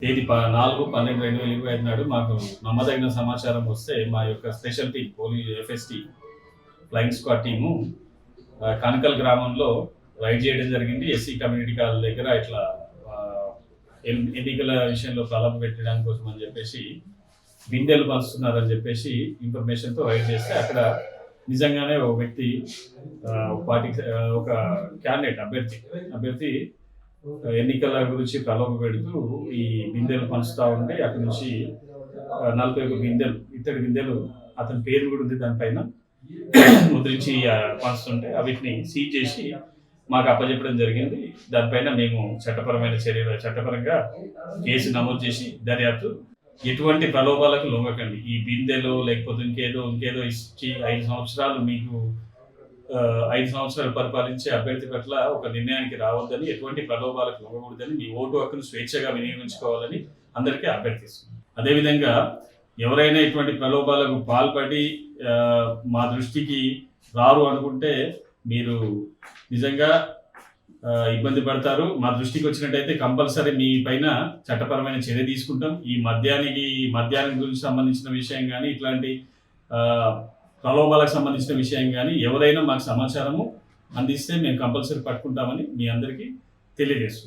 తేదీ 4/12/2025 నాడు మాకు నమ్మదగిన సమాచారం వస్తే మా యొక్క special team police FST flying squad team Kanakal గ్రామంలో రైడ్ చేయడం జరిగింది. ఎస్సీ కమ్యూనిటీ కాల్ దగ్గర ఇట్లా ఎన్నికల విషయంలో ప్రలోభ పెట్టడానికి కోసం అని చెప్పేసి బిందెలు పంచుతున్నారని చెప్పేసి ఇన్ఫర్మేషన్తో రైడ్ చేస్తే అక్కడ నిజంగానే ఒక వ్యక్తి ఒక క్యాండిడేట్ అభ్యర్థి ఎన్నికల గురించి ప్రలోభ పెడుతూ ఈ బిందెలు పంచుతూ ఉంటే అక్కడి నుంచి 41 బిందెలు ఇత్తడి బిందెలు అతని పేరు కూడా ఉంది దానిపైన ముద్రించి పంచుతుంటే వీటిని సీజ్ చేసి మాకు అప్పచెప్పడం జరిగింది. దానిపైన మేము చట్టపరంగా కేసు నమోదు చేసి దర్యాప్తు. ఎటువంటి ప్రలోభాలకు లొంగకండి. ఈ బిందెలు లేకపోతే ఇంకేదో ఇచ్చి 5 సంవత్సరాలు మీకు 5 సంవత్సరాలు పరిపాలించే అభ్యర్థి పట్ల ఒక నిర్ణయానికి రావద్దని, ఎటువంటి ప్రలోభాలకు లొంగకూడదని, మీ ఓటు హక్కును స్వేచ్ఛగా వినియోగించుకోవాలని అందరికీ అభ్యర్థిస్తుంది. అదేవిధంగా ఎవరైనా ఇటువంటి ప్రలోభాలకు పాల్పడి మా దృష్టికి రారు అనుకుంటే మీరు నిజంగా ఇబ్బంది పడతారు. మా దృష్టికి వచ్చినట్టయితే కంపల్సరీ మీ పైన చట్టపరమైన చర్య తీసుకుంటాం. ఈ మద్యానికి గురించి సంబంధించిన విషయం కానీ, ఇట్లాంటి ప్రలోభాలకు సంబంధించిన విషయం కానీ ఎవరైనా మాకు సమాచారము అందిస్తే మేము కంపల్సరీ పట్టుకుంటామని మీ అందరికీ తెలియజేస్తున్నాం.